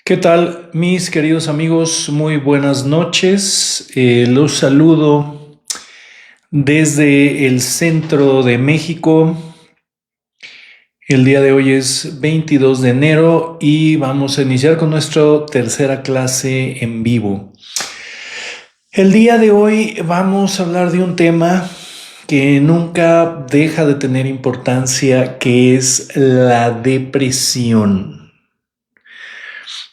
¿Qué tal, mis queridos amigos? Muy buenas noches. Los saludo desde el centro de México. El día de hoy es 22 de enero y vamos a iniciar con nuestra tercera clase en vivo. El día de hoy vamos a hablar de un tema que nunca deja de tener importancia, que es la depresión.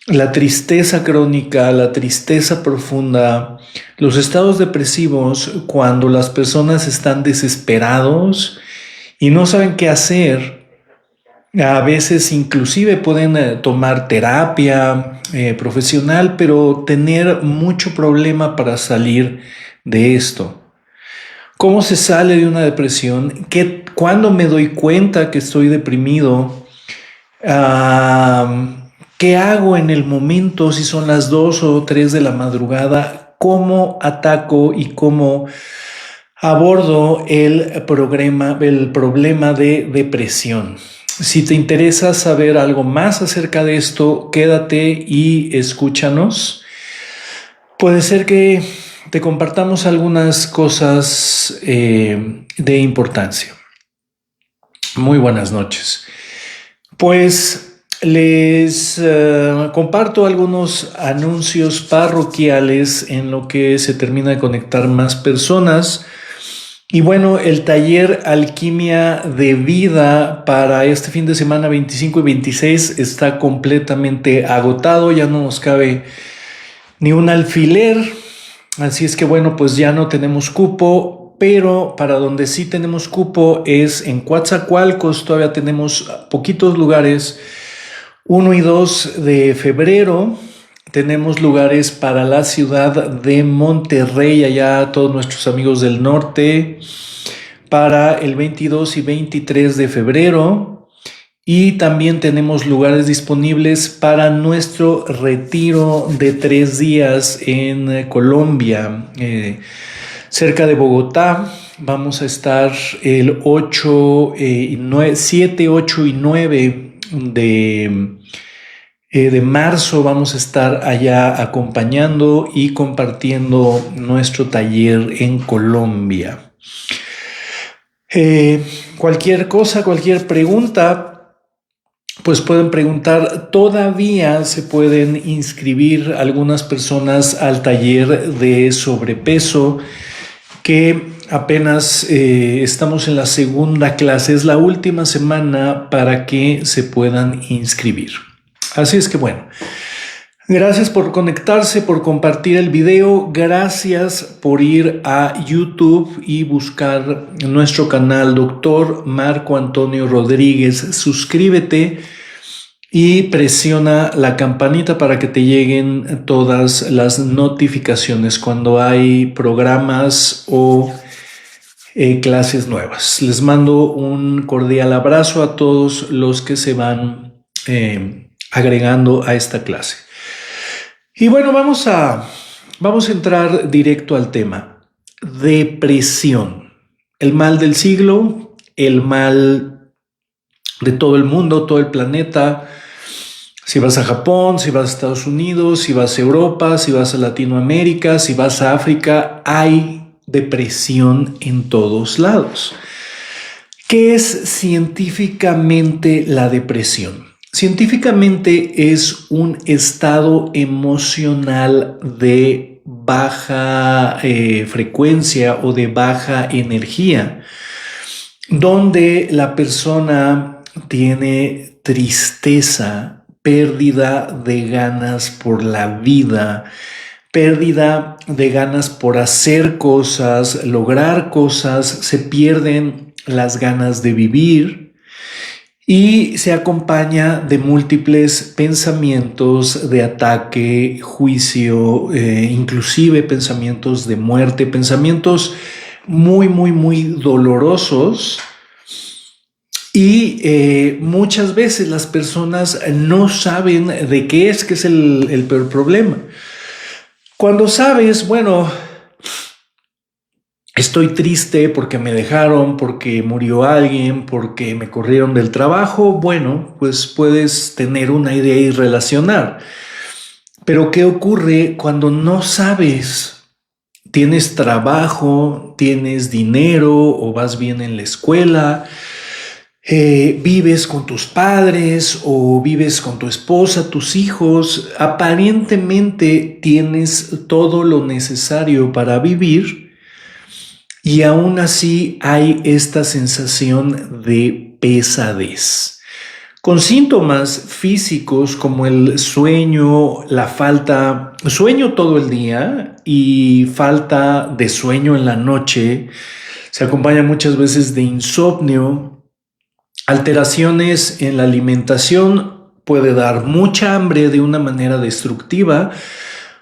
La tristeza crónica, la tristeza profunda, los estados depresivos cuando las personas están desesperados y no saben qué hacer. A veces inclusive pueden tomar terapia profesional, pero tener mucho problema para salir de esto. ¿Cómo se sale de una depresión? ¿Cuándo me doy cuenta que estoy deprimido? ¿Qué hago en el momento si son las 2 o 3 de la madrugada? ¿Cómo ataco y cómo abordo el problema de depresión? Si te interesa saber algo más acerca de esto, quédate y escúchanos. Puede ser que te compartamos algunas cosas de importancia. Muy buenas noches. Pues les comparto algunos anuncios parroquiales en lo que se termina de conectar más personas. Y bueno, el taller Alquimia de Vida para este fin de semana 25 y 26 está completamente agotado, ya no nos cabe ni un alfiler, así es que bueno, pues ya no tenemos cupo, pero para donde sí tenemos cupo es en Coatzacoalcos. Todavía tenemos poquitos lugares, 1 y 2 de febrero. Tenemos lugares para la ciudad de Monterrey, allá todos nuestros amigos del norte, para el 22 y 23 de febrero. Y también tenemos lugares disponibles para nuestro retiro de 3 días en Colombia, cerca de Bogotá. Vamos a estar el 7, 8 y 9 de marzo. Vamos a estar allá acompañando y compartiendo nuestro taller en Colombia. Cualquier cosa, cualquier pregunta, pues pueden preguntar. Todavía se pueden inscribir algunas personas al taller de sobrepeso, que apenas estamos en la segunda clase. Es la última semana para que se puedan inscribir. Así es que bueno, gracias por conectarse, por compartir el video. Gracias por ir a YouTube y buscar nuestro canal Doctor Marco Antonio Rodríguez. Suscríbete y presiona la campanita para que te lleguen todas las notificaciones cuando hay programas o clases nuevas. Les mando un cordial abrazo a todos los que se van agregando a esta clase. Y bueno, vamos a entrar directo al tema. Depresión. El mal del siglo, el mal de todo el mundo, todo el planeta. Si vas a Japón, si vas a Estados Unidos, si vas a Europa, si vas a Latinoamérica, si vas a África, hay depresión en todos lados. ¿Qué es científicamente la depresión? Científicamente es un estado emocional de baja frecuencia o de baja energía, donde la persona tiene tristeza, pérdida de ganas por la vida, pérdida de ganas por hacer cosas, lograr cosas, se pierden las ganas de vivir. Y se acompaña de múltiples pensamientos de ataque, juicio, inclusive pensamientos de muerte, pensamientos muy, muy, muy dolorosos. Y muchas veces las personas no saben de qué es, que es el peor problema. Cuando sabes, bueno, estoy triste porque me dejaron, porque murió alguien, porque me corrieron del trabajo, bueno, pues puedes tener una idea y relacionar. Pero ¿qué ocurre cuando no sabes? Tienes trabajo, tienes dinero o vas bien en la escuela, vives con tus padres o vives con tu esposa, tus hijos, aparentemente tienes todo lo necesario para vivir y aún así hay esta sensación de pesadez con síntomas físicos como el sueño, sueño todo el día y falta de sueño en la noche. Se acompaña muchas veces de insomnio, alteraciones en la alimentación, puede dar mucha hambre de una manera destructiva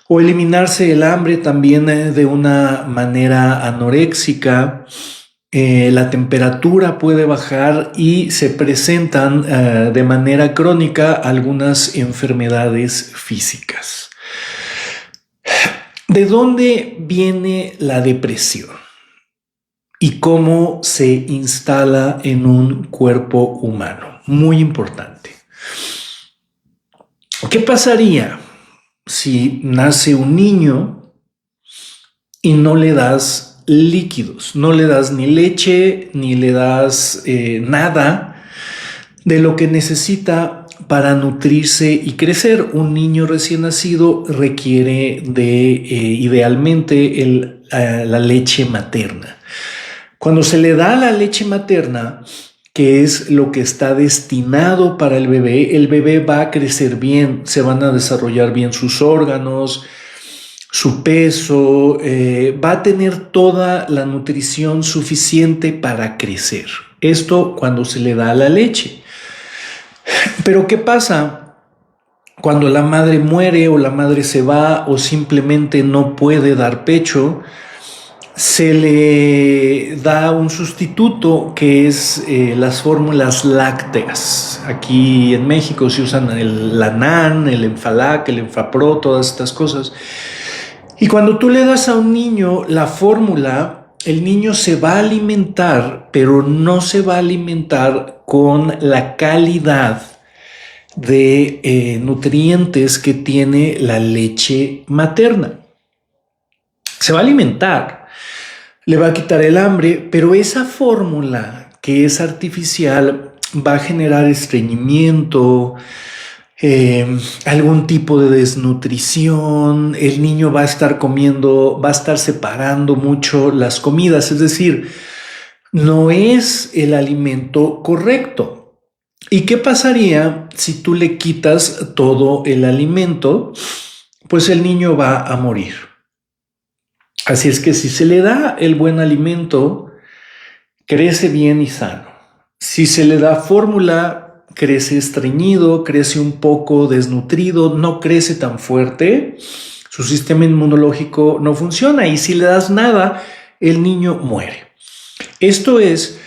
o eliminarse el hambre también de una manera anoréxica. La temperatura puede bajar y se presentan de manera crónica algunas enfermedades físicas. ¿De dónde viene la depresión? ¿Y cómo se instala en un cuerpo humano? Muy importante. ¿Qué pasaría si nace un niño y no le das líquidos, no le das ni leche, ni le das nada de lo que necesita para nutrirse y crecer? Un niño recién nacido requiere de, idealmente, la leche materna. Cuando se le da la leche materna, que es lo que está destinado para el bebé va a crecer bien, se van a desarrollar bien sus órganos, su peso, va a tener toda la nutrición suficiente para crecer. Esto cuando se le da la leche. Pero ¿qué pasa cuando la madre muere o la madre se va o simplemente no puede dar pecho? Se le da un sustituto que es las fórmulas lácteas. Aquí en México se usan el Lanan, el Enfalac, el Enfapro, todas estas cosas. Y cuando tú le das a un niño la fórmula, el niño se va a alimentar, pero no se va a alimentar con la calidad de nutrientes que tiene la leche materna. Se va a alimentar, le va a quitar el hambre, pero esa fórmula que es artificial va a generar estreñimiento, algún tipo de desnutrición. El niño va a estar comiendo, va a estar separando mucho las comidas, es decir, no es el alimento correcto. ¿Y qué pasaría si tú le quitas todo el alimento? Pues el niño va a morir. Así es que si se le da el buen alimento, crece bien y sano. Si se le da fórmula, crece estreñido, crece un poco desnutrido, no crece tan fuerte, su sistema inmunológico no funciona, y si le das nada, el niño muere. Esto es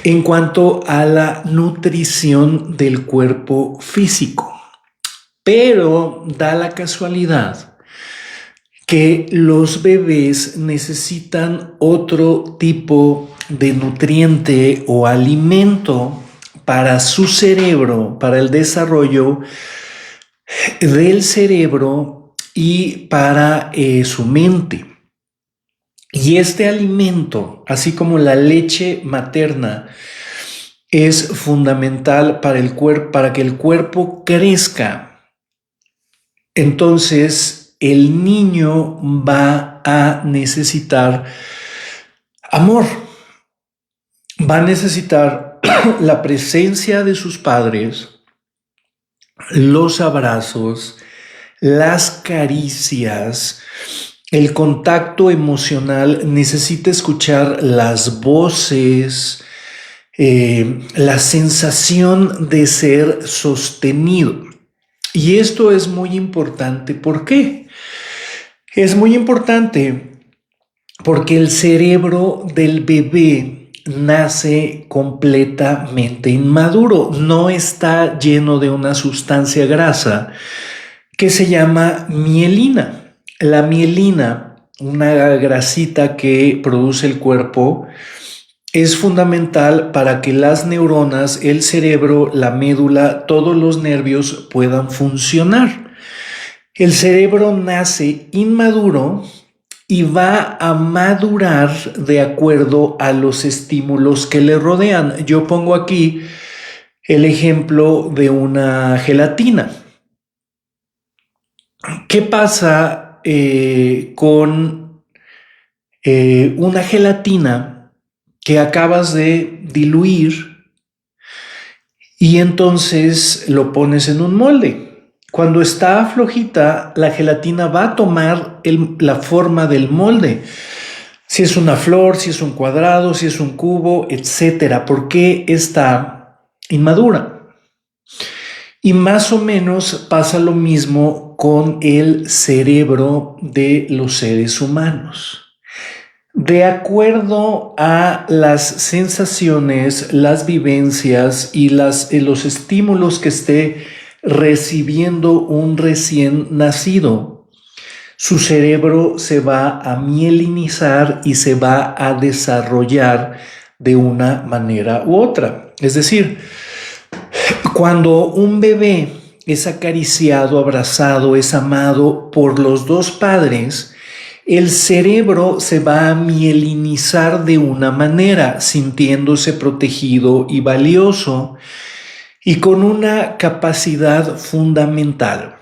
en cuanto a la nutrición del cuerpo físico. Pero da la casualidad que los bebés necesitan otro tipo de nutriente o alimento para su cerebro, para el desarrollo del cerebro y para su mente. Y este alimento, así como la leche materna, es fundamental para el cuerpo, para que el cuerpo crezca. Entonces, el niño va a necesitar amor, va a necesitar la presencia de sus padres, los abrazos, las caricias, el contacto emocional. Necesita escuchar las voces, la sensación de ser sostenido. Y esto es muy importante. ¿Por qué? Es muy importante porque el cerebro del bebé nace completamente inmaduro, no está lleno de una sustancia grasa que se llama mielina. La mielina, una grasita que produce el cuerpo, es fundamental para que las neuronas, el cerebro, la médula, todos los nervios puedan funcionar. El cerebro nace inmaduro y va a madurar de acuerdo a los estímulos que le rodean. Yo pongo aquí el ejemplo de una gelatina. ¿Qué pasa con una gelatina que acabas de diluir y entonces lo pones en un molde? Cuando está flojita, la gelatina va a tomar la forma del molde. Si es una flor, si es un cuadrado, si es un cubo, etcétera, porque está inmadura. Y más o menos pasa lo mismo con el cerebro de los seres humanos. De acuerdo a las sensaciones, las vivencias y los estímulos que esté recibiendo un recién nacido, su cerebro se va a mielinizar y se va a desarrollar de una manera u otra. Es decir, cuando un bebé es acariciado, abrazado, es amado por los dos padres, el cerebro se va a mielinizar de una manera, sintiéndose protegido y valioso y con una capacidad fundamental.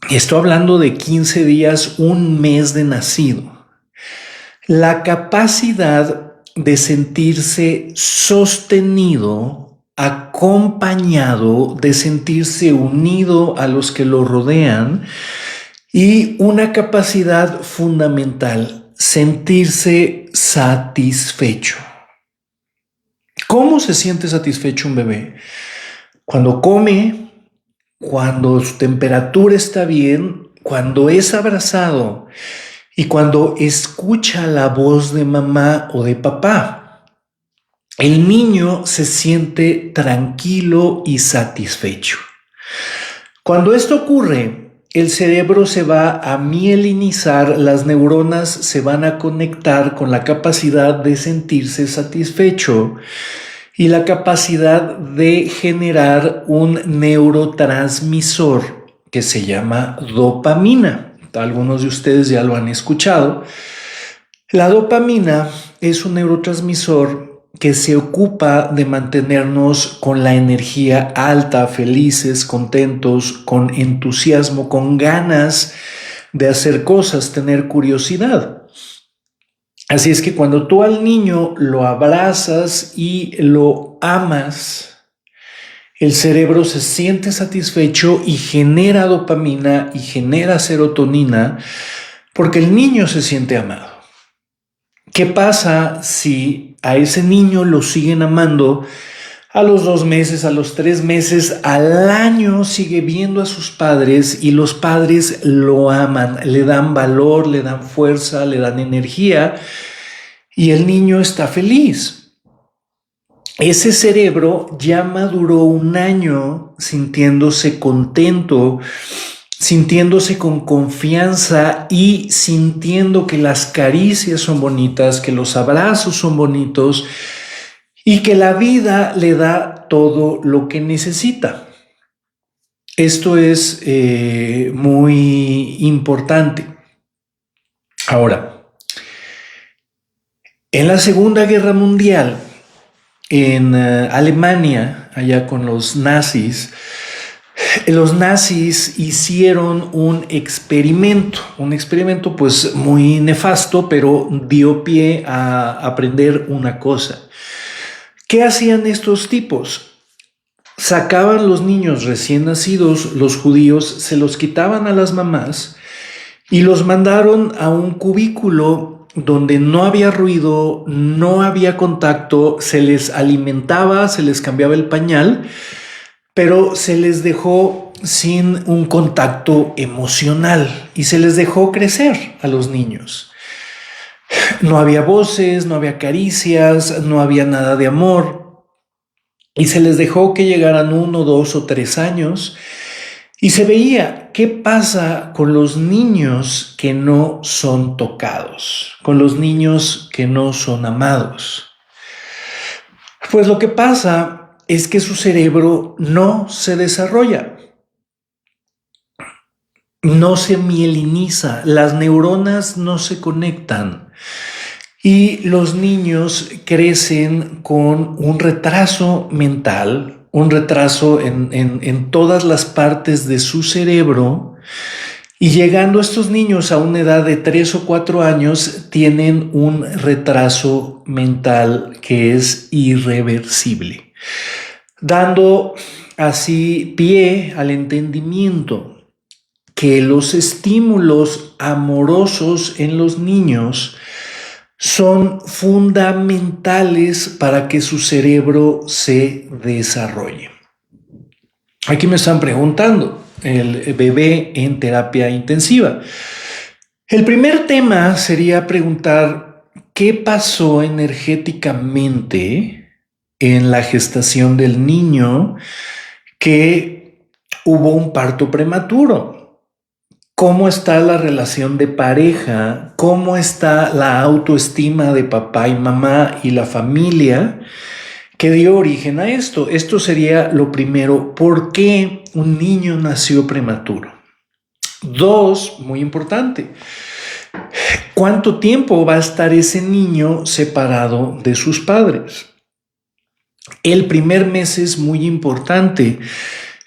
Estoy hablando de 15 días, un mes de nacido. La capacidad de sentirse sostenido, acompañado, de sentirse unido a los que lo rodean y una capacidad fundamental, sentirse satisfecho. ¿Cómo se siente satisfecho un bebé? Cuando come, cuando su temperatura está bien, cuando es abrazado y cuando escucha la voz de mamá o de papá. El niño se siente tranquilo y satisfecho. Cuando esto ocurre, el cerebro se va a mielinizar, las neuronas se van a conectar con la capacidad de sentirse satisfecho y la capacidad de generar un neurotransmisor que se llama dopamina. Algunos de ustedes ya lo han escuchado. La dopamina es un neurotransmisor que se ocupa de mantenernos con la energía alta, felices, contentos, con entusiasmo, con ganas de hacer cosas, tener curiosidad. Así es que cuando tú al niño lo abrazas y lo amas, el cerebro se siente satisfecho y genera dopamina y genera serotonina porque el niño se siente amado. ¿Qué pasa si a ese niño lo siguen amando a los 2 meses, a los 3 meses, al año? Sigue viendo a sus padres y los padres lo aman, le dan valor, le dan fuerza, le dan energía y el niño está feliz. Ese cerebro ya maduró un año sintiéndose contento, sintiéndose con confianza y sintiendo que las caricias son bonitas, que los abrazos son bonitos y que la vida le da todo lo que necesita. Esto es muy importante. Ahora, en la Segunda Guerra Mundial, en Alemania, allá con los nazis hicieron un experimento pues muy nefasto, pero dio pie a aprender una cosa. ¿Qué hacían estos tipos? Sacaban los niños recién nacidos, los judíos, se los quitaban a las mamás y los mandaron a un cubículo donde no había ruido, no había contacto, se les alimentaba, se les cambiaba el pañal, pero se les dejó sin un contacto emocional y se les dejó crecer a los niños. No había voces, no había caricias, no había nada de amor y se les dejó que llegaran 1, 2 o 3 años y se veía qué pasa con los niños que no son tocados, con los niños que no son amados. Pues lo que pasa es que su cerebro no se desarrolla. no se mieliniza, las neuronas no se conectan y los niños crecen con un retraso mental, un retraso en todas las partes de su cerebro. Y llegando estos niños a una edad de 3 o 4 años, tienen un retraso mental que es irreversible, dando así pie al entendimiento que los estímulos amorosos en los niños son fundamentales para que su cerebro se desarrolle. Aquí me están preguntando, el bebé en terapia intensiva. El primer tema sería preguntar qué pasó energéticamente en la gestación del niño que hubo un parto prematuro. ¿Cómo está la relación de pareja? ¿Cómo está la autoestima de papá y mamá y la familia que dio origen a esto? Esto sería lo primero. ¿Por qué un niño nació prematuro? Dos, muy importante, ¿cuánto tiempo va a estar ese niño separado de sus padres? El primer mes es muy importante.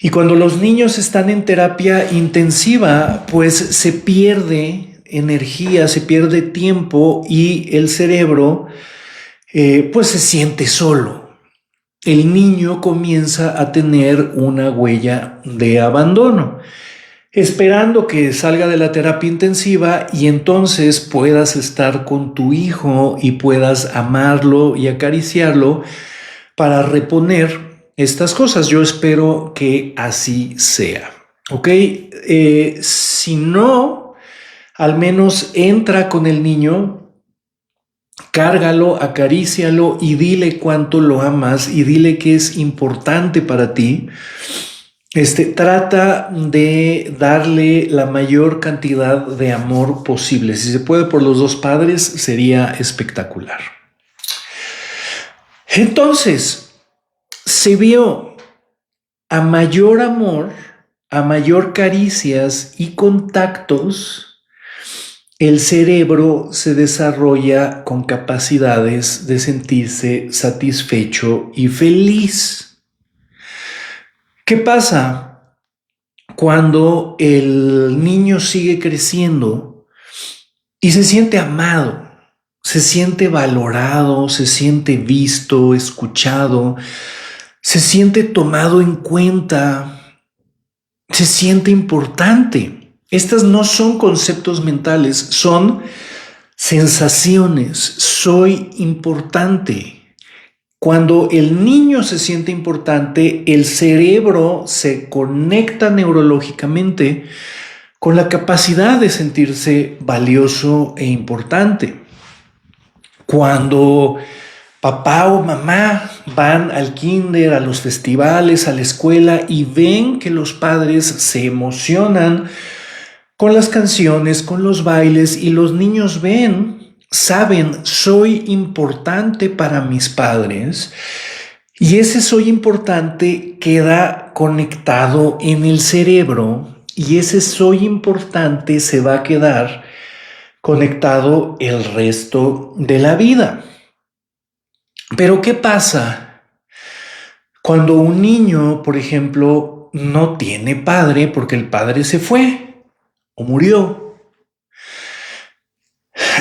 Y cuando los niños están en terapia intensiva, pues se pierde energía, se pierde tiempo y el cerebro pues se siente solo. El niño comienza a tener una huella de abandono, esperando que salga de la terapia intensiva y entonces puedas estar con tu hijo y puedas amarlo y acariciarlo para reponer estas cosas. Yo espero que así sea. ¿Ok? Si no, al menos entra con el niño, cárgalo, acarícialo y dile cuánto lo amas y dile que es importante para ti. Trata de darle la mayor cantidad de amor posible. Si se puede por los dos padres, sería espectacular. Entonces, se vio a mayor amor, a mayor caricias y contactos, el cerebro se desarrolla con capacidades de sentirse satisfecho y feliz. ¿Qué pasa cuando el niño sigue creciendo y se siente amado, se siente valorado, se siente visto, escuchado, se siente tomado en cuenta, se siente importante? Estas no son conceptos mentales, son sensaciones. Soy importante. Cuando el niño se siente importante, el cerebro se conecta neurológicamente con la capacidad de sentirse valioso e importante. Cuando papá o mamá van al kinder, a los festivales, a la escuela y ven que los padres se emocionan con las canciones, con los bailes y los niños saben, soy importante para mis padres y ese soy importante queda conectado en el cerebro y ese soy importante se va a quedar conectado el resto de la vida. Pero ¿qué pasa cuando un niño, por ejemplo, no tiene padre porque el padre se fue o murió?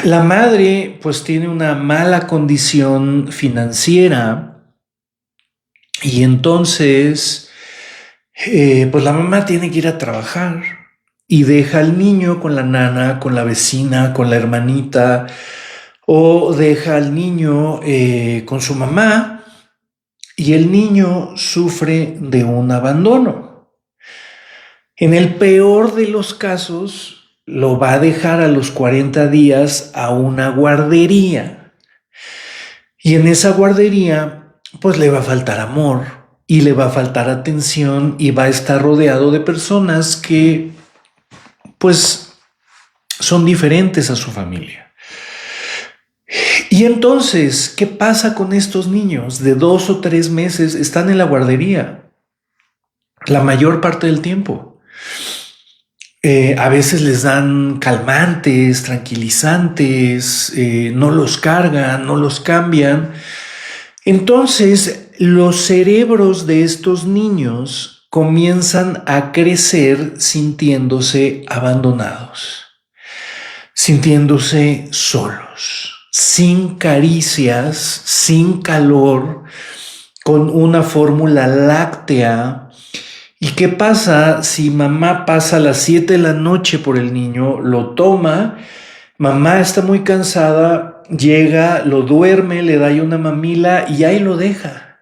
La madre pues tiene una mala condición financiera y entonces pues la mamá tiene que ir a trabajar y deja al niño con la nana, con la vecina, con la hermanita o deja al niño con su mamá y el niño sufre de un abandono. En el peor de los casos, lo va a dejar a los 40 días a una guardería. Y en esa guardería, pues le va a faltar amor y le va a faltar atención y va a estar rodeado de personas que, pues, son diferentes a su familia. Y entonces, ¿qué pasa con estos niños? De 2 o 3 meses están en la guardería la mayor parte del tiempo. A veces les dan calmantes, tranquilizantes, no los cargan, no los cambian. Entonces, los cerebros de estos niños comienzan a crecer sintiéndose abandonados, sintiéndose solos, sin caricias, sin calor, con una fórmula láctea. ¿Y qué pasa si mamá pasa a las 7 de la noche por el niño, lo toma, mamá está muy cansada, llega, lo duerme, le da ahí una mamila y ahí lo deja?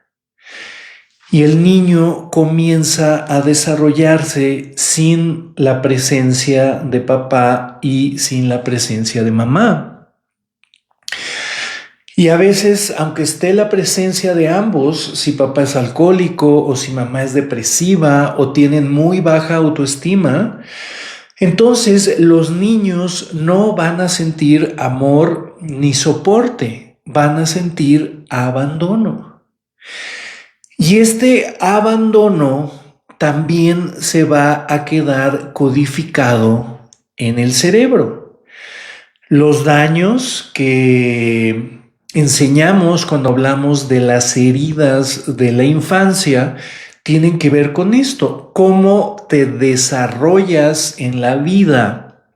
Y el niño comienza a desarrollarse sin la presencia de papá y sin la presencia de mamá. Y a veces, aunque esté la presencia de ambos, si papá es alcohólico o si mamá es depresiva o tienen muy baja autoestima, entonces los niños no van a sentir amor ni soporte, van a sentir abandono. Y este abandono también se va a quedar codificado en el cerebro. Los daños que enseñamos cuando hablamos de las heridas de la infancia tienen que ver con esto, cómo te desarrollas en la vida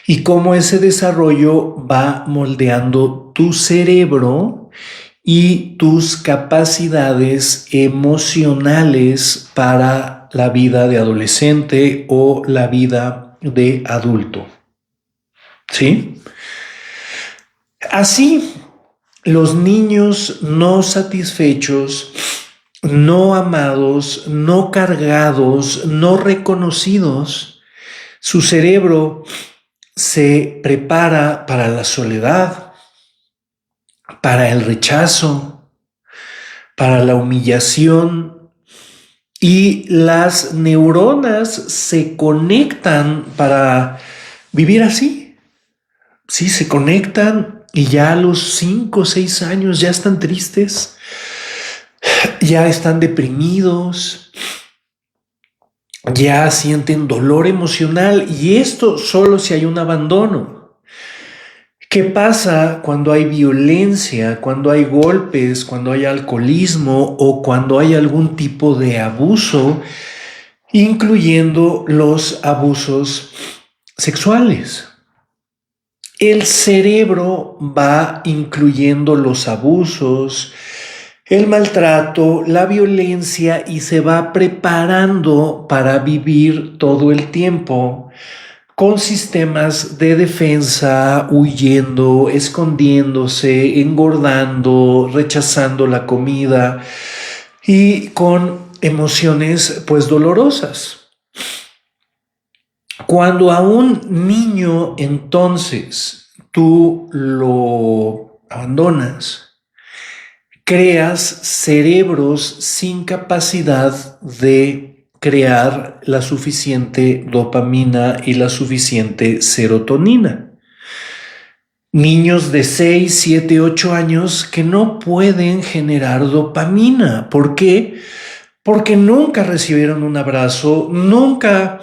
y cómo ese desarrollo va moldeando tu cerebro y tus capacidades emocionales para la vida de adolescente o la vida de adulto. ¿Sí? Así, los niños no satisfechos, no amados, no cargados, no reconocidos, su cerebro se prepara para la soledad, para el rechazo, para la humillación, y las neuronas se conectan para vivir así. Sí, se conectan y ya a los 5 o 6 años ya están tristes, ya están deprimidos, ya sienten dolor emocional, y esto solo si hay un abandono. ¿Qué pasa cuando hay violencia, cuando hay golpes, cuando hay alcoholismo o cuando hay algún tipo de abuso, incluyendo los abusos sexuales? El cerebro va incluyendo los abusos, el maltrato, la violencia, y se va preparando para vivir todo el tiempo con sistemas de defensa, huyendo, escondiéndose, engordando, rechazando la comida y con emociones pues dolorosas. Cuando a un niño entonces tú lo abandonas, creas cerebros sin capacidad de crear la suficiente dopamina y la suficiente serotonina. Niños de 6, 7, 8 años que no pueden generar dopamina. ¿Por qué? Porque nunca recibieron un abrazo, nunca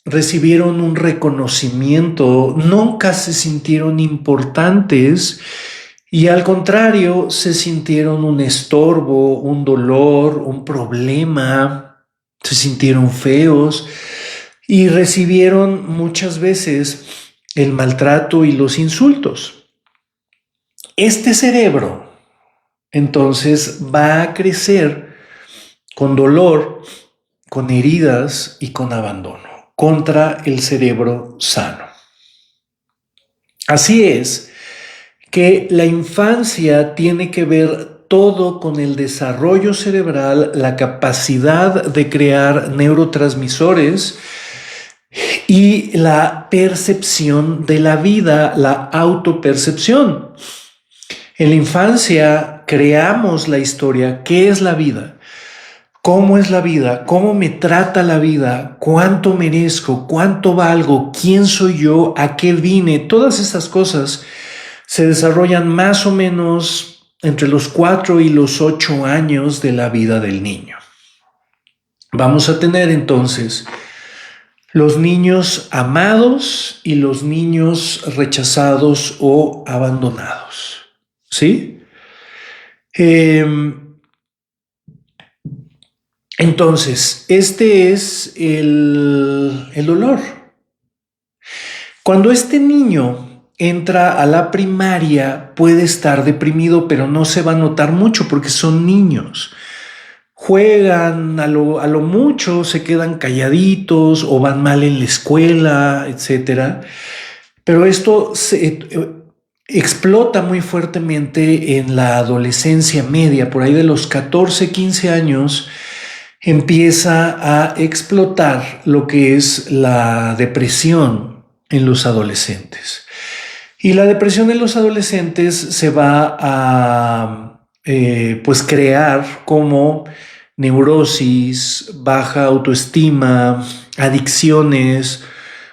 recibieron un reconocimiento, nunca se sintieron importantes y al contrario se sintieron un estorbo, un dolor, un problema. Se sintieron feos y recibieron muchas veces el maltrato y los insultos. Este cerebro entonces va a crecer con dolor, con heridas y con abandono contra el cerebro sano. Así es que la infancia tiene que ver todo con el desarrollo cerebral, la capacidad de crear neurotransmisores y la percepción de la vida, la autopercepción. En la infancia creamos la historia. ¿Qué es la vida? ¿Cómo es la vida? ¿Cómo me trata la vida? ¿Cuánto merezco? ¿Cuánto valgo? ¿Quién soy yo? ¿A qué vine? Todas estas cosas se desarrollan más o menos entre los 4 y los 8 años de la vida del niño. Vamos a tener entonces los niños amados y los niños rechazados o abandonados. ¿Sí? Entonces, este es el dolor. Cuando este niño entra a la primaria, puede estar deprimido, pero no se va a notar mucho porque son niños. Juegan a lo mucho, se quedan calladitos o van mal en la escuela, etcétera. Pero esto se explota muy fuertemente en la adolescencia media, por ahí de los 14, 15 años, empieza a explotar lo que es la depresión en los adolescentes. Y la depresión en los adolescentes se va a pues crear como neurosis, baja autoestima, adicciones,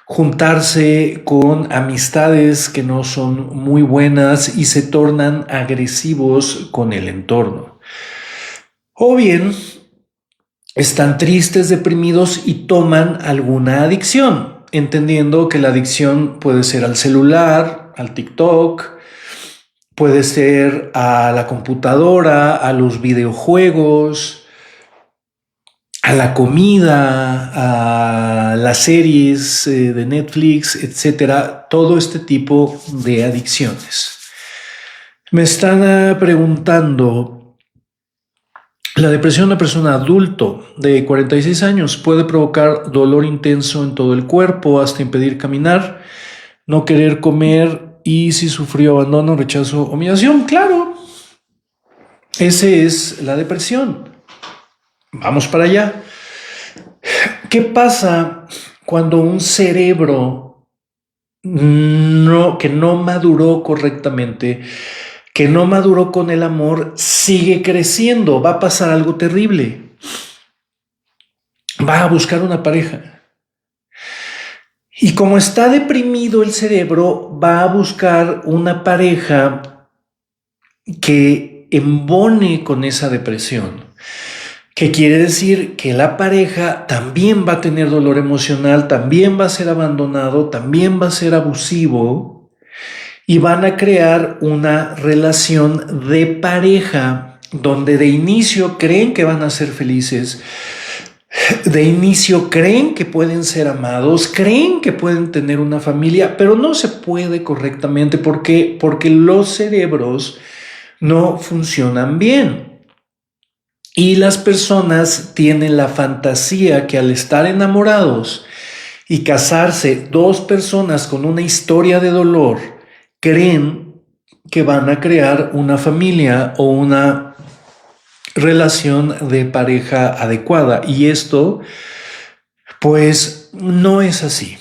juntarse con amistades que no son muy buenas y se tornan agresivos con el entorno. O bien están tristes, deprimidos y toman alguna adicción, entendiendo que la adicción puede ser al celular, al TikTok, puede ser a la computadora, a los videojuegos, a la comida, a las series de Netflix, etcétera, todo este tipo de adicciones. Me están preguntando, la depresión de una persona adulto de 46 años puede provocar dolor intenso en todo el cuerpo, hasta impedir caminar, no querer comer y si sufrió abandono, rechazo, humillación. Claro, ese es la depresión. Vamos para allá. ¿Qué pasa cuando un cerebro que no maduró correctamente, que no maduró con el amor, sigue creciendo? Va a pasar algo terrible. Va a buscar una pareja. Y como está deprimido el cerebro, va a buscar una pareja que embone con esa depresión. Que quiere decir que la pareja también va a tener dolor emocional, también va a ser abandonado, también va a ser abusivo y van a crear una relación de pareja donde de inicio creen que van a ser felices, de inicio creen que pueden ser amados, creen que pueden tener una familia, pero no se puede correctamente porque los cerebros no funcionan bien. Y las personas tienen la fantasía que al estar enamorados y casarse dos personas con una historia de dolor, creen que van a crear una familia o una relación de pareja adecuada. Y esto, pues, no es así.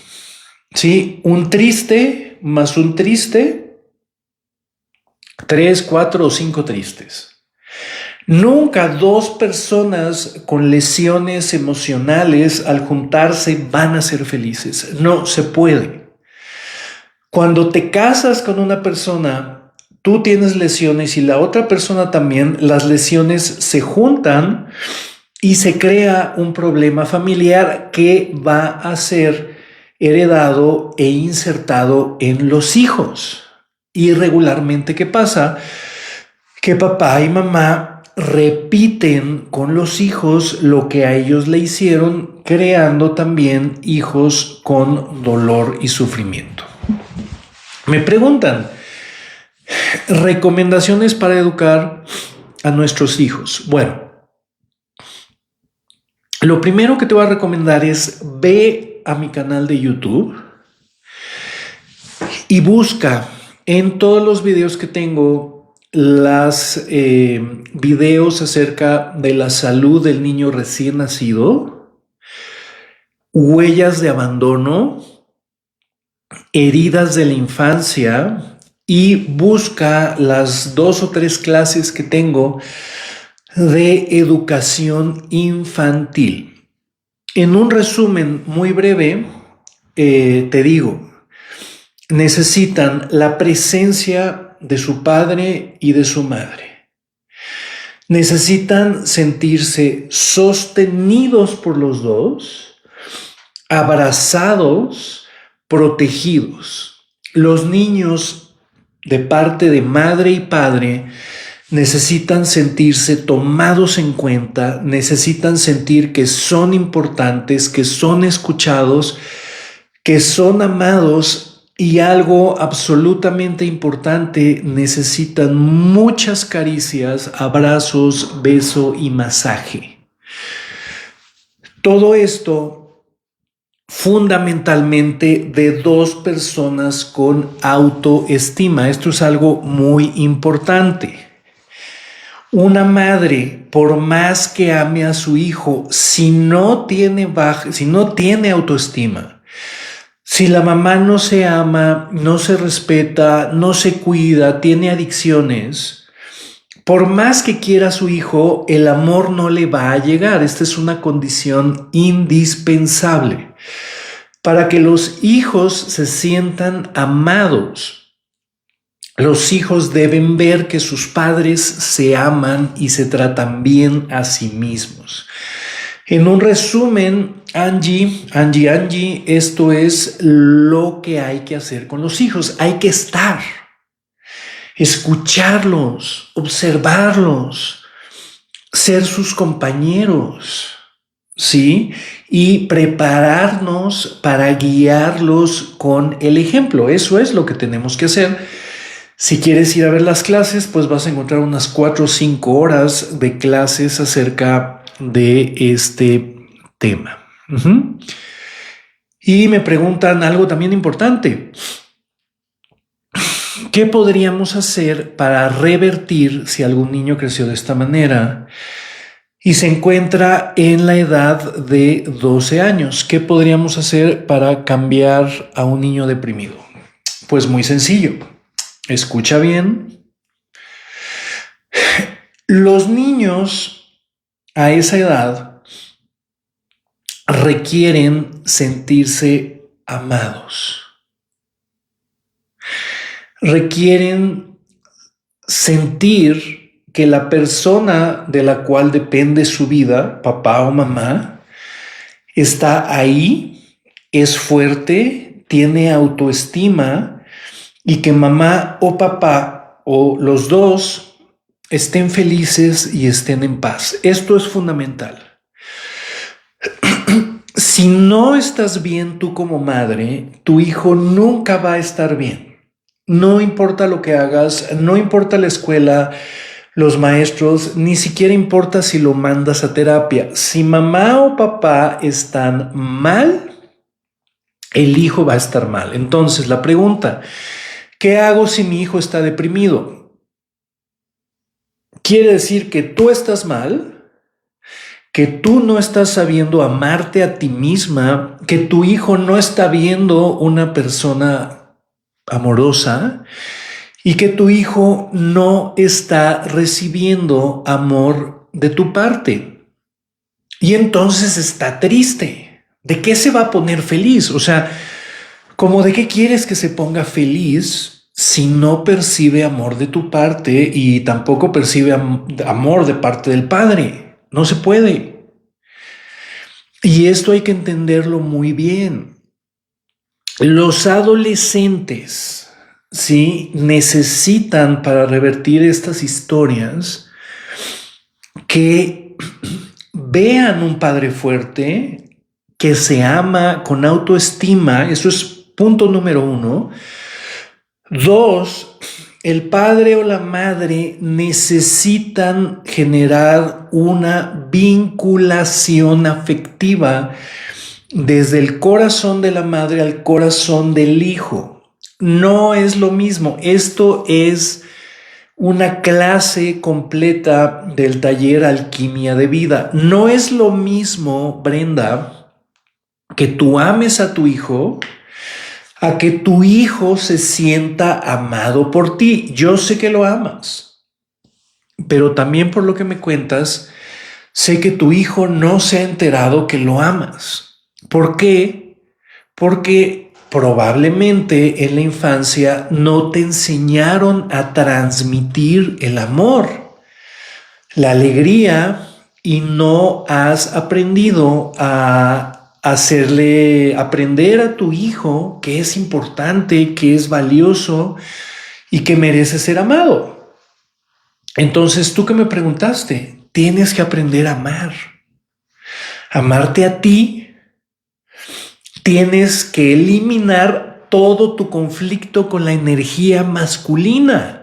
¿Sí? Un triste más un triste, 3, 4 o 5 tristes. Nunca dos personas con lesiones emocionales al juntarse van a ser felices. No se puede. Cuando te casas con una persona, tú tienes lesiones y la otra persona también, las lesiones se juntan y se crea un problema familiar que va a ser heredado e insertado en los hijos. Y regularmente, ¿qué pasa? Que papá y mamá repiten con los hijos lo que a ellos le hicieron, creando también hijos con dolor y sufrimiento. Me preguntan, recomendaciones para educar a nuestros hijos. Bueno, lo primero que te voy a recomendar es ve a mi canal de YouTube y busca en todos los videos que tengo las videos acerca de la salud del niño recién nacido, huellas de abandono, heridas de la infancia y busca las 2 o 3 clases que tengo de educación infantil. En un resumen muy breve, te digo, necesitan la presencia de su padre y de su madre. Necesitan sentirse sostenidos por los dos, abrazados, protegidos. Los niños de parte de madre y padre necesitan sentirse tomados en cuenta, necesitan sentir que son importantes, que son escuchados, que son amados y algo absolutamente importante, necesitan muchas caricias, abrazos, beso y masaje. Todo esto fundamentalmente de dos personas con autoestima. Esto es algo muy importante. Una madre, por más que ame a su hijo, si no tiene autoestima, si la mamá no se ama, no se respeta, no se cuida, tiene adicciones, por más que quiera a su hijo, el amor no le va a llegar. Esta es una condición indispensable para que los hijos se sientan amados. Los hijos deben ver que sus padres se aman y se tratan bien a sí mismos. En un resumen, Angie, esto es lo que hay que hacer con los hijos. Hay que estar, escucharlos, observarlos, ser sus compañeros, ¿sí? Y prepararnos para guiarlos con el ejemplo. Eso es lo que tenemos que hacer. Si quieres ir a ver las clases, pues vas a encontrar unas 4 o 5 horas de clases acerca de este tema. Y me preguntan algo también importante. ¿Qué podríamos hacer para revertir si algún niño creció de esta manera y se encuentra en la edad de 12 años? ¿Qué podríamos hacer para cambiar a un niño deprimido? Pues muy sencillo. Escucha bien. Los niños a esa edad requieren sentirse amados. Requieren sentir que la persona de la cual depende su vida, papá o mamá, está ahí, es fuerte, tiene autoestima y que mamá o papá o los dos estén felices y estén en paz. Esto es fundamental. Si no estás bien tú como madre, tu hijo nunca va a estar bien. No importa lo que hagas, no importa la escuela, los maestros, ni siquiera importa si lo mandas a terapia. Si mamá o papá están mal, el hijo va a estar mal. Entonces, la pregunta, ¿qué hago si mi hijo está deprimido? Quiere decir que tú estás mal, que tú no estás sabiendo amarte a ti misma, que tu hijo no está viendo una persona amorosa y que tu hijo no está recibiendo amor de tu parte. Y entonces está triste. ¿De qué se va a poner feliz? O sea, ¿cómo de qué quieres que se ponga feliz si no percibe amor de tu parte y tampoco percibe amor de parte del padre? No se puede. Y esto hay que entenderlo muy bien. Los adolescentes, ¿sí?, necesitan para revertir estas historias que vean un padre fuerte, que se ama con autoestima. Eso es punto número 1. 2, el padre o la madre necesitan generar una vinculación afectiva desde el corazón de la madre al corazón del hijo. No es lo mismo. Esto es una clase completa del taller Alquimia de Vida. No es lo mismo, Brenda, que tú ames a tu hijo a que tu hijo se sienta amado por ti. Yo sé que lo amas, pero también por lo que me cuentas, sé que tu hijo no se ha enterado que lo amas. ¿Por qué? Porque probablemente en la infancia no te enseñaron a transmitir el amor, la alegría, y no has aprendido a hacerle aprender a tu hijo que es importante, que es valioso y que merece ser amado. Entonces, tú que me preguntaste, tienes que aprender a amar. Amarte a ti, tienes que eliminar todo tu conflicto con la energía masculina.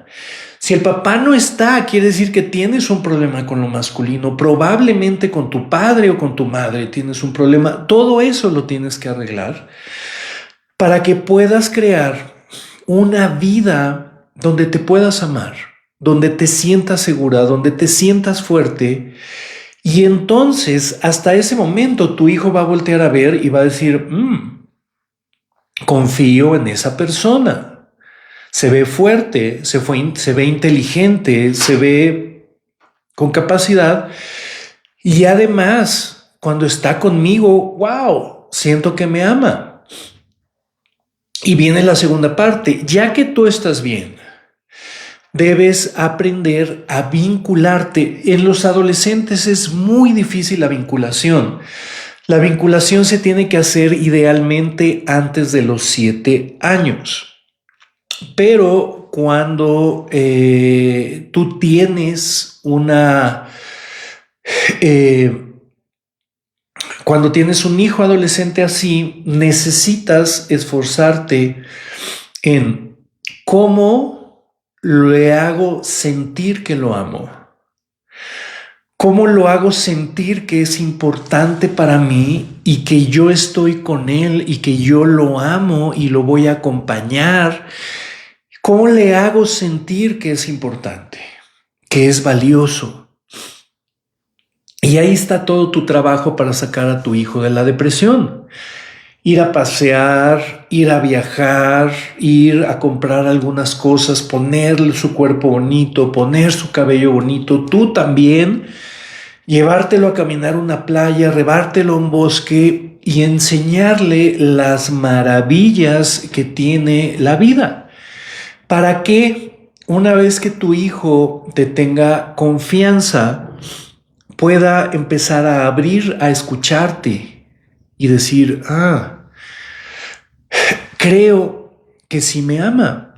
Si el papá no está, quiere decir que tienes un problema con lo masculino. Probablemente con tu padre o con tu madre tienes un problema. Todo eso lo tienes que arreglar para que puedas crear una vida donde te puedas amar, donde te sientas segura, donde te sientas fuerte. Y entonces, hasta ese momento, tu hijo va a voltear a ver y va a decir, confío en esa persona. Se ve fuerte, se ve inteligente, se ve con capacidad. Y además, cuando está conmigo, wow, siento que me ama. Y viene la segunda parte. Ya que tú estás bien, debes aprender a vincularte. En los adolescentes es muy difícil la vinculación. La vinculación se tiene que hacer idealmente antes de los 7 años. Pero cuando tú tienes cuando tienes un hijo adolescente así, necesitas esforzarte en cómo le hago sentir que lo amo. ¿Cómo lo hago sentir que es importante para mí y que yo estoy con él y que yo lo amo y lo voy a acompañar? ¿Cómo le hago sentir que es importante, que es valioso? Y ahí está todo tu trabajo para sacar a tu hijo de la depresión. Ir a pasear, ir a viajar, ir a comprar algunas cosas, ponerle su cuerpo bonito, poner su cabello bonito. Tú también, llevártelo a caminar una playa, llevártelo a un bosque y enseñarle las maravillas que tiene la vida. Para que una vez que tu hijo te tenga confianza, pueda empezar a abrir, a escucharte y decir, creo que sí me ama,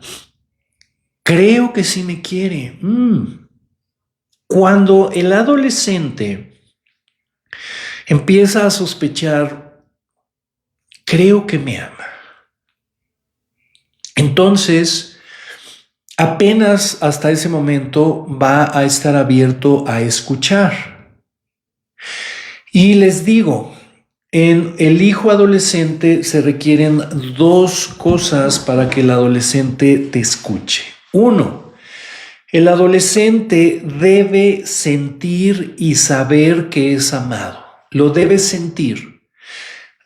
creo que sí me quiere. Cuando el adolescente empieza a sospechar, creo que me ama, entonces apenas hasta ese momento va a estar abierto a escuchar. Y les digo, en el hijo adolescente se requieren 2 cosas para que el adolescente te escuche. 1, el adolescente debe sentir y saber que es amado. Lo debe sentir.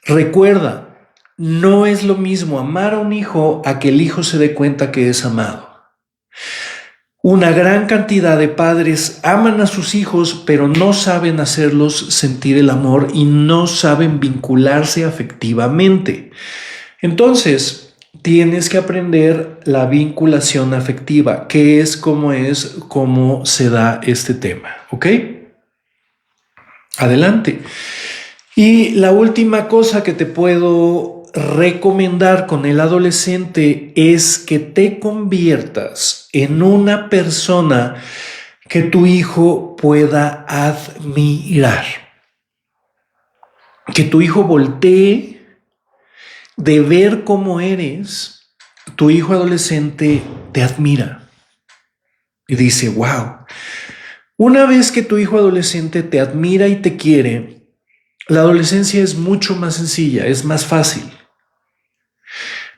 Recuerda, no es lo mismo amar a un hijo a que el hijo se dé cuenta que es amado. Una gran cantidad de padres aman a sus hijos, pero no saben hacerlos sentir el amor y no saben vincularse afectivamente. Entonces, tienes que aprender la vinculación afectiva, que es cómo se da este tema, ¿ok? Adelante. Y la última cosa que te puedo recomendar con el adolescente es que te conviertas en una persona que tu hijo pueda admirar. Que tu hijo voltee de ver cómo eres, tu hijo adolescente te admira y dice, wow. Una vez que tu hijo adolescente te admira y te quiere, la adolescencia es mucho más sencilla, es más fácil.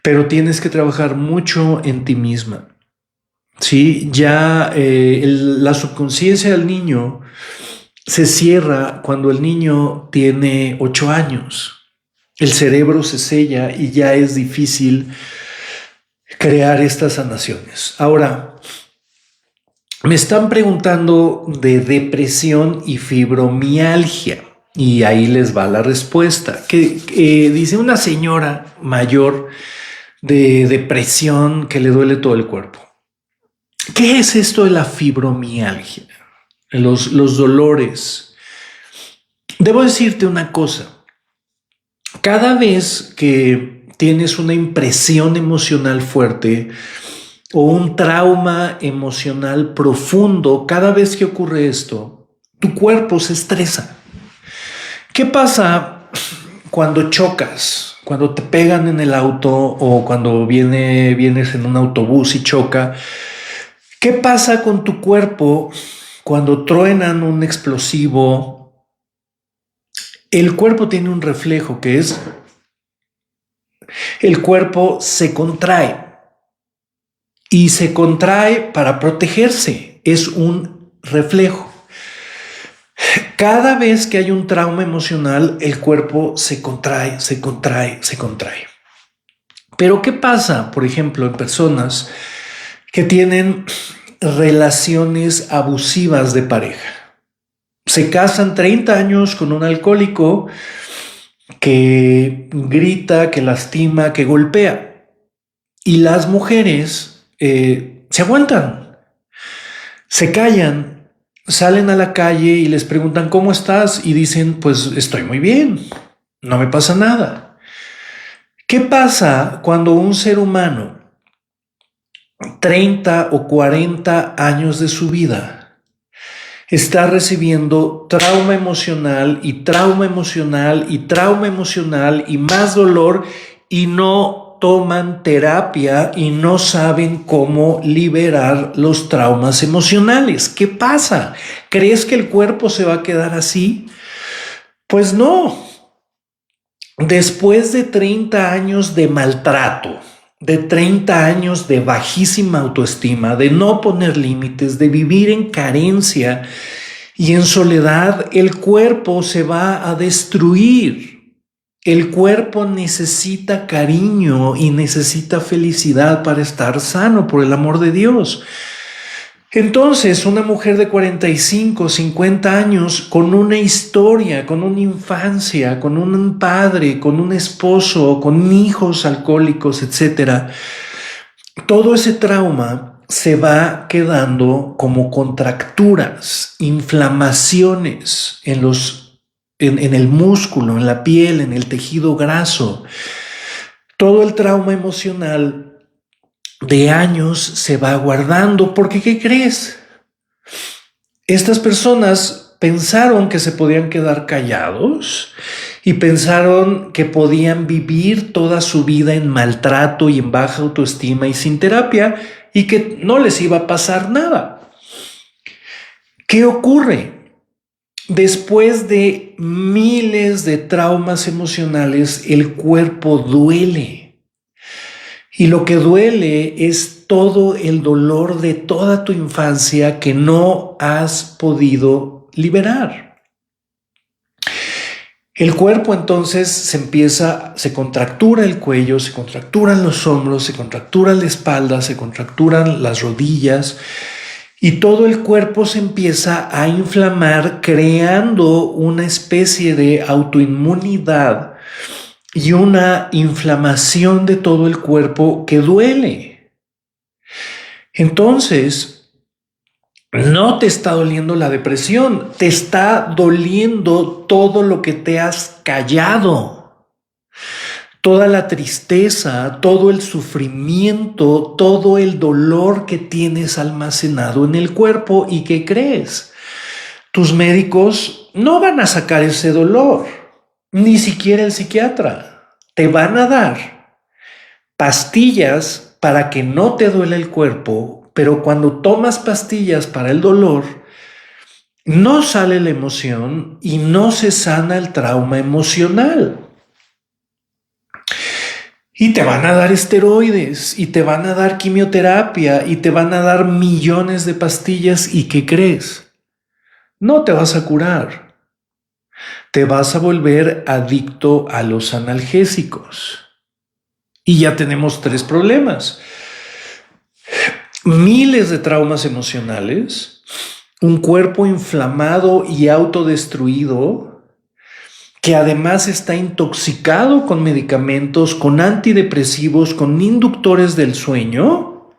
Pero tienes que trabajar mucho en ti misma. Sí, ya la subconsciencia del niño se cierra cuando el niño tiene 8 años. El cerebro se sella y ya es difícil crear estas sanaciones. Ahora, me están preguntando de depresión y fibromialgia. Y ahí les va la respuesta. Que dice una señora mayor de depresión que le duele todo el cuerpo. ¿Qué es esto de la fibromialgia? Los dolores. Debo decirte una cosa. Cada vez que tienes una impresión emocional fuerte o un trauma emocional profundo, cada vez que ocurre esto, tu cuerpo se estresa. ¿Qué pasa cuando chocas? Cuando te pegan en el auto o cuando vienes en un autobús y choca. ¿Qué pasa con tu cuerpo cuando truenan un explosivo? El cuerpo tiene un reflejo que es el cuerpo se contrae y se contrae para protegerse. Es un reflejo. Cada vez que hay un trauma emocional, el cuerpo se contrae, se contrae, se contrae. Pero ¿qué pasa, por ejemplo, en personas que tienen relaciones abusivas de pareja? Se casan 30 años con un alcohólico que grita, que lastima, que golpea. Y las mujeres se aguantan, se callan, salen a la calle y les preguntan ¿cómo estás? Y dicen pues estoy muy bien, no me pasa nada. ¿Qué pasa cuando un ser humano 30 o 40 años de su vida está recibiendo trauma emocional y trauma emocional y trauma emocional y más dolor y no toman terapia y no saben cómo liberar los traumas emocionales? ¿Qué pasa? ¿Crees que el cuerpo se va a quedar así? Pues no. Después de 30 años de maltrato, de 30 años de bajísima autoestima, de no poner límites, de vivir en carencia y en soledad, el cuerpo se va a destruir. El cuerpo necesita cariño y necesita felicidad para estar sano, por el amor de Dios. Entonces, una mujer de 45, 50 años con una historia, con una infancia, con un padre, con un esposo, con hijos alcohólicos, etcétera, todo ese trauma se va quedando como contracturas, inflamaciones en el músculo, en la piel, en el tejido graso. Todo el trauma emocional de años se va guardando, porque ¿qué crees? Estas personas pensaron que se podían quedar callados y pensaron que podían vivir toda su vida en maltrato y en baja autoestima y sin terapia y que no les iba a pasar nada. ¿Qué ocurre? Después de miles de traumas emocionales, el cuerpo duele. Y lo que duele es todo el dolor de toda tu infancia que no has podido liberar. El cuerpo entonces se contractura el cuello, se contracturan los hombros, se contractura la espalda, se contracturan las rodillas y todo el cuerpo se empieza a inflamar, creando una especie de autoinmunidad y una inflamación de todo el cuerpo que duele. Entonces, no te está doliendo la depresión, te está doliendo todo lo que te has callado, toda la tristeza, todo el sufrimiento, todo el dolor que tienes almacenado en el cuerpo. ¿Y qué crees? Tus médicos no van a sacar ese dolor. Ni siquiera el psiquiatra. Te van a dar pastillas para que no te duele el cuerpo, pero cuando tomas pastillas para el dolor, no sale la emoción y no se sana el trauma emocional. Y te van a dar esteroides, y te van a dar quimioterapia, y te van a dar millones de pastillas. ¿Y qué crees? No te vas a curar. Te vas a volver adicto a los analgésicos. Y ya tenemos 3 problemas. Miles de traumas emocionales, un cuerpo inflamado y autodestruido, que además está intoxicado con medicamentos, con antidepresivos, con inductores del sueño.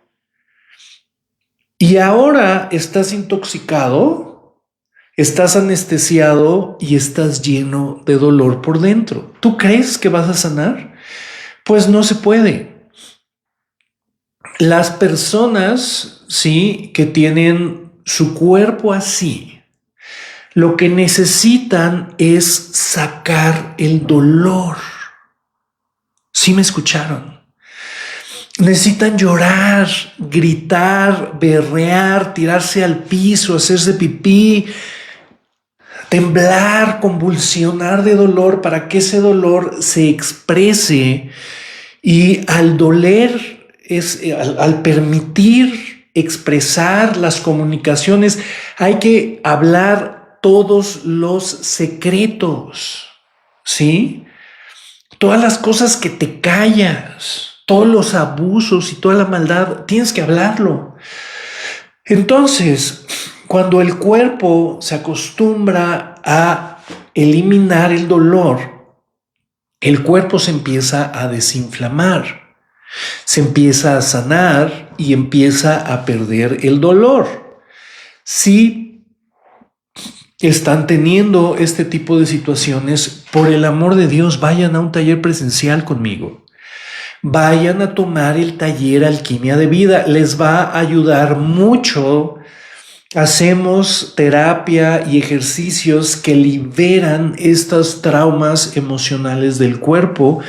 Y ahora estás intoxicado. Estás anestesiado y estás lleno de dolor por dentro. ¿Tú crees que vas a sanar? Pues no se puede. Las personas, sí, que tienen su cuerpo así, lo que necesitan es sacar el dolor. ¿Sí me escucharon? Necesitan llorar, gritar, berrear, tirarse al piso, hacerse pipí, temblar, convulsionar de dolor para que ese dolor se exprese. Y al doler, al permitir expresar las comunicaciones, hay que hablar todos los secretos, ¿sí? Todas las cosas que te callas, todos los abusos y toda la maldad, tienes que hablarlo. Entonces, cuando el cuerpo se acostumbra a eliminar el dolor, el cuerpo se empieza a desinflamar, se empieza a sanar y empieza a perder el dolor. Si están teniendo este tipo de situaciones, por el amor de Dios, vayan a un taller presencial conmigo. Vayan a tomar el taller Alquimia de Vida. Les va a ayudar mucho. Hacemos terapia y ejercicios que liberan estos traumas emocionales del cuerpo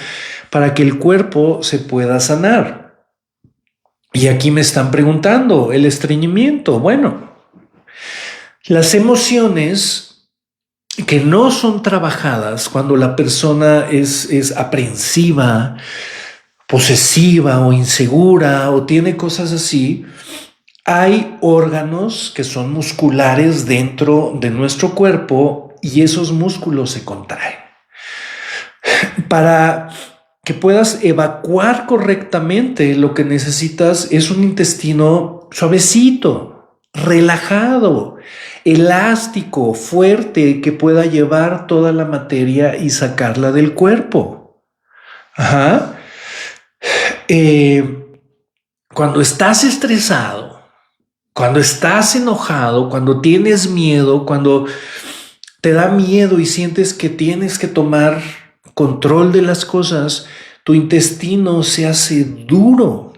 para que el cuerpo se pueda sanar. Y aquí me están preguntando, el estreñimiento. Bueno, las emociones que no son trabajadas cuando la persona es aprensiva, posesiva o insegura o tiene cosas así, hay órganos que son musculares dentro de nuestro cuerpo y esos músculos se contraen. Para que puedas evacuar correctamente, lo que necesitas es un intestino suavecito, relajado, elástico, fuerte, que pueda llevar toda la materia y sacarla del cuerpo. Ajá. Cuando estás estresado, cuando estás enojado, cuando tienes miedo, cuando te da miedo y sientes que tienes que tomar control de las cosas, tu intestino se hace duro.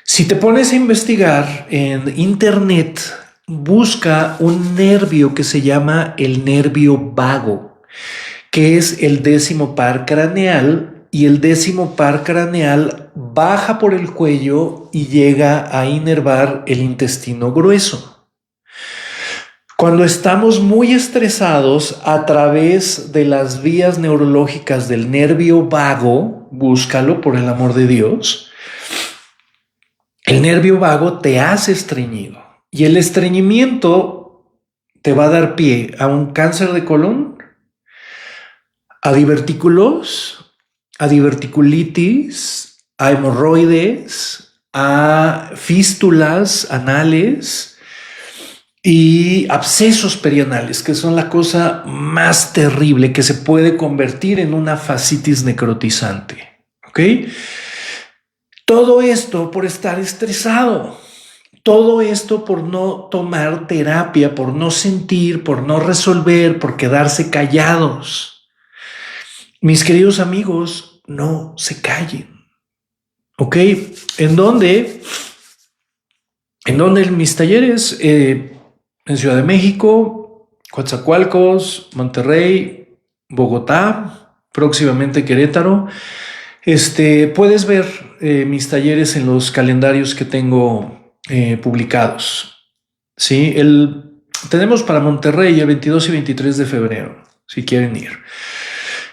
Si te pones a investigar en internet, busca un nervio que se llama el nervio vago, que es el 10º par craneal, y el 10º par craneal baja por el cuello y llega a inervar el intestino grueso. Cuando estamos muy estresados, a través de las vías neurológicas del nervio vago, búscalo por el amor de Dios, el nervio vago te hace estreñido y el estreñimiento te va a dar pie a un cáncer de colon, a divertículos, a diverticulitis, a hemorroides, a fístulas anales y abscesos perianales, que son la cosa más terrible, que se puede convertir en una fascitis necrotizante. ¿Ok? Todo esto por estar estresado. Todo esto por no tomar terapia, por no sentir, por no resolver, por quedarse callados. Mis queridos amigos, no se callen. ¿Ok? ¿En dónde? En mis talleres, en Ciudad de México, Coatzacoalcos, Monterrey, Bogotá, próximamente Querétaro. Puedes ver mis talleres en los calendarios que tengo publicados. ¿Sí? Tenemos para Monterrey el 22 y 23 de febrero, si quieren ir.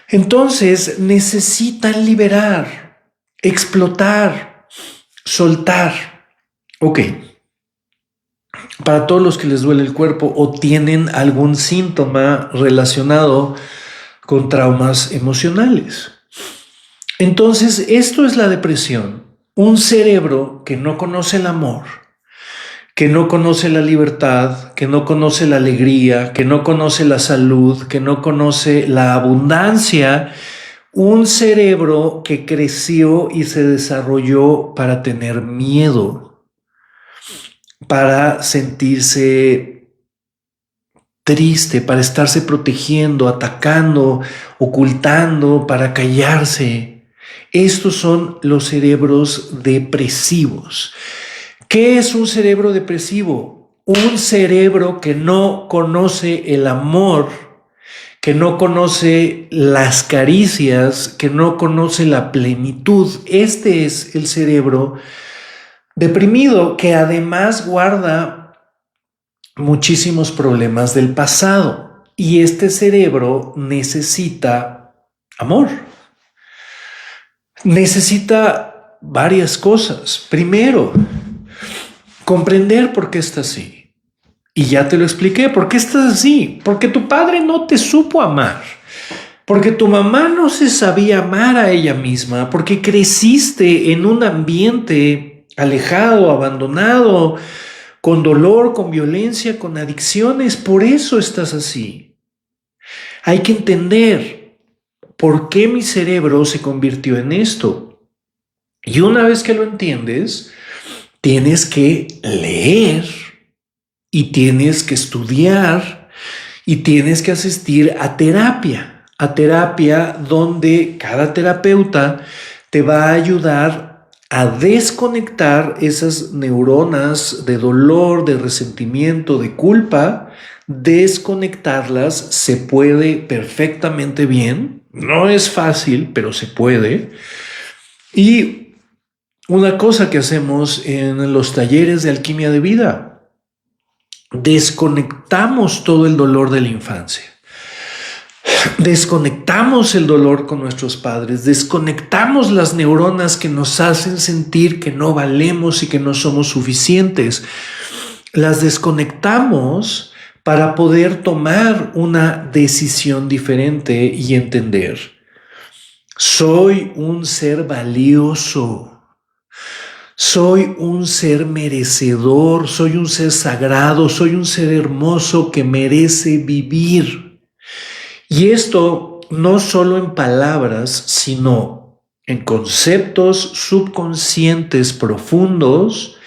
Entonces necesitan liberar, explotar, soltar. Ok. Para todos los que les duele el cuerpo o tienen algún síntoma relacionado con traumas emocionales. Entonces, esto es la depresión. Un cerebro que no conoce el amor, que no conoce la libertad, que no conoce la alegría, que no conoce la salud, que no conoce la abundancia, un cerebro que creció y se desarrolló para tener miedo, para sentirse triste, para estarse protegiendo, atacando, ocultando, para callarse. Estos son los cerebros depresivos. ¿Qué es un cerebro depresivo? Un cerebro que no conoce el amor, que no conoce las caricias, que no conoce la plenitud. Este es el cerebro deprimido, que además guarda muchísimos problemas del pasado. Y este cerebro necesita amor. Necesita varias cosas. Primero, comprender por qué está así. Y ya te lo expliqué. ¿Por qué estás así? Porque tu padre no te supo amar. Porque tu mamá no se sabía amar a ella misma. Porque creciste en un ambiente alejado, abandonado, con dolor, con violencia, con adicciones. Por eso estás así. Hay que entender por qué mi cerebro se convirtió en esto. Y una vez que lo entiendes, tienes que leer y tienes que estudiar y tienes que asistir a terapia donde cada terapeuta te va a ayudar a desconectar esas neuronas de dolor, de resentimiento, de culpa. Desconectarlas se puede perfectamente bien. No es fácil, pero se puede. Y una cosa que hacemos en los talleres de alquimia de vida, desconectamos todo el dolor de la infancia. Desconectamos el dolor con nuestros padres, desconectamos las neuronas que nos hacen sentir que no valemos y que no somos suficientes. Las desconectamos para poder tomar una decisión diferente y entender: soy un ser valioso. Soy un ser merecedor, soy un ser sagrado, soy un ser hermoso que merece vivir. Y esto no solo en palabras, sino en conceptos subconscientes profundos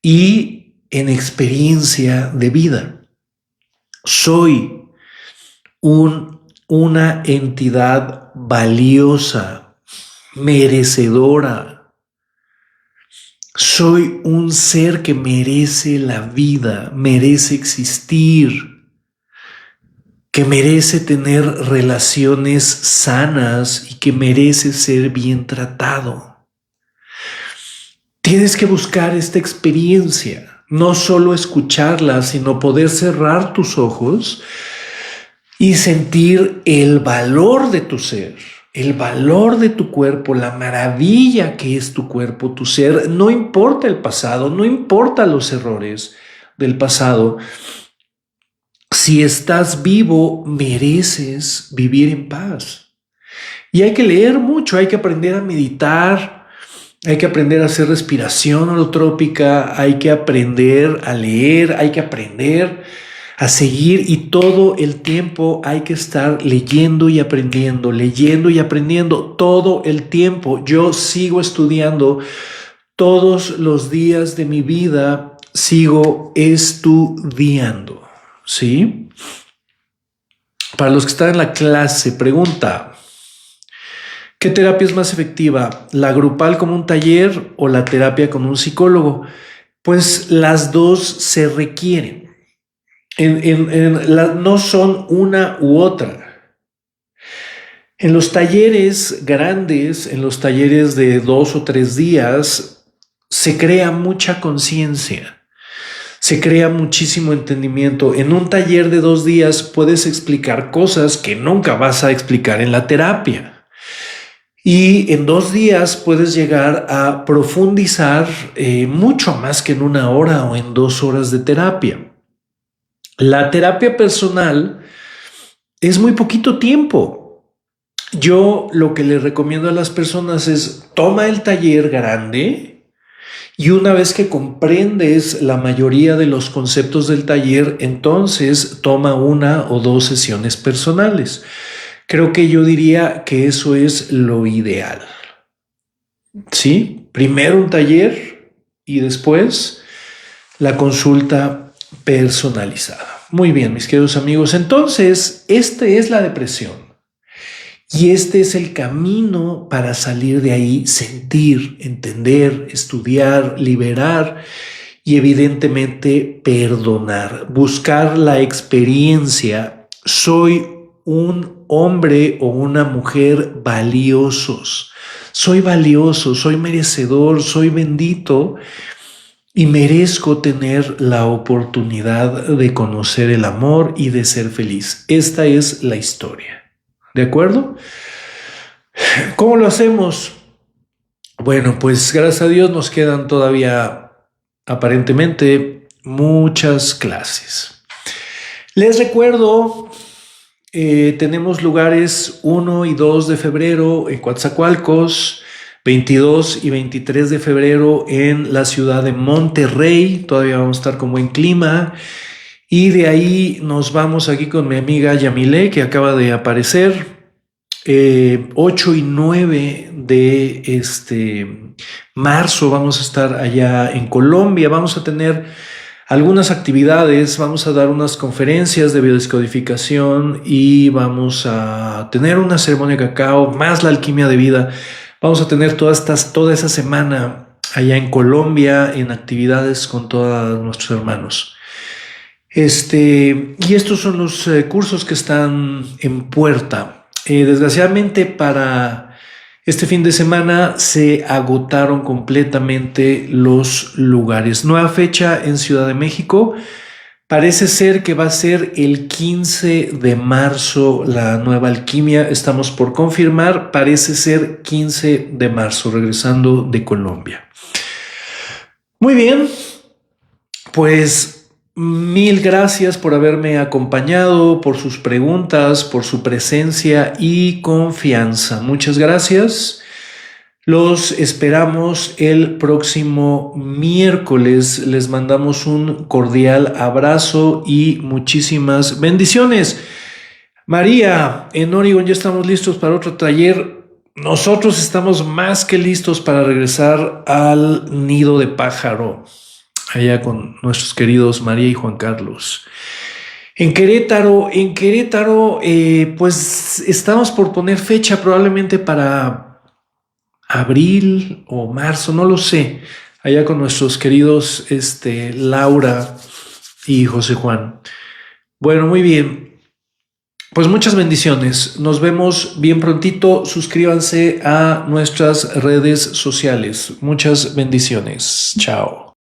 y en experiencia de vida. Soy una entidad valiosa, merecedora. Soy un ser que merece la vida, merece existir, que merece tener relaciones sanas y que merece ser bien tratado. Tienes que buscar esta experiencia, no solo escucharla, sino poder cerrar tus ojos y sentir el valor de tu ser. El valor de tu cuerpo, la maravilla que es tu cuerpo, tu ser. No importa el pasado, no importa los errores del pasado. Si estás vivo, mereces vivir en paz. Y hay que leer mucho, hay que aprender a meditar, hay que aprender a hacer respiración holotrópica, hay que aprender a leer, hay que aprender a seguir, y todo el tiempo hay que estar leyendo y aprendiendo todo el tiempo. Yo sigo estudiando todos los días de mi vida, sigo estudiando, ¿sí? Para los que están en la clase, pregunta: ¿qué terapia es más efectiva? ¿La grupal como un taller o la terapia con un psicólogo? Pues las dos se requieren. No son una u otra. En los talleres grandes, en los talleres de 2 o 3 días, se crea mucha conciencia, se crea muchísimo entendimiento. En un taller de 2 días puedes explicar cosas que nunca vas a explicar en la terapia. Y en 2 días puedes llegar a profundizar mucho más que en 1 hora o en 2 horas de terapia. La terapia personal es muy poquito tiempo. Yo lo que le recomiendo a las personas es: toma el taller grande y una vez que comprendes la mayoría de los conceptos del taller, entonces toma 1 o 2 sesiones personales. Creo que yo diría que eso es lo ideal. ¿Sí? Primero un taller y después la consulta personalizada. Muy bien, mis queridos amigos. Entonces, esta es la depresión. Y este es el camino para salir de ahí, sentir, entender, estudiar, liberar y evidentemente perdonar, buscar la experiencia. Soy un hombre o una mujer valiosos. Soy valioso, soy merecedor, soy bendito y merezco tener la oportunidad de conocer el amor y de ser feliz. Esta es la historia. ¿De acuerdo? ¿Cómo lo hacemos? Bueno, pues gracias a Dios nos quedan todavía aparentemente muchas clases. Les recuerdo, tenemos lugares 1 y 2 de febrero en Coatzacoalcos, 22 y 23 de febrero en la ciudad de Monterrey. Todavía vamos a estar con buen clima. Y de ahí nos vamos aquí con mi amiga Yamile, que acaba de aparecer. 8 y 9 de marzo vamos a estar allá en Colombia. Vamos a tener algunas actividades, vamos a dar unas conferencias de biodescodificación y vamos a tener una ceremonia de cacao, más la alquimia de vida. Vamos a tener toda esa semana allá en Colombia en actividades con todos nuestros hermanos. Y estos son los cursos que están en puerta. Desgraciadamente para este fin de semana se agotaron completamente los lugares. Nueva fecha en Ciudad de México. Parece ser que va a ser el 15 de marzo la nueva alquimia. Estamos por confirmar. Parece ser 15 de marzo, regresando de Colombia. Muy bien, pues mil gracias por haberme acompañado, por sus preguntas, por su presencia y confianza. Muchas gracias. Los esperamos el próximo miércoles. Les mandamos un cordial abrazo y muchísimas bendiciones. María, en Oregon ya estamos listos para otro taller. Nosotros estamos más que listos para regresar al nido de pájaro, allá con nuestros queridos María y Juan Carlos. En Querétaro, pues estamos por poner fecha probablemente para abril o marzo, no lo sé, allá con nuestros queridos Laura y José Juan. Bueno, muy bien. Pues muchas bendiciones. Nos vemos bien prontito. Suscríbanse a nuestras redes sociales. Muchas bendiciones. Chao.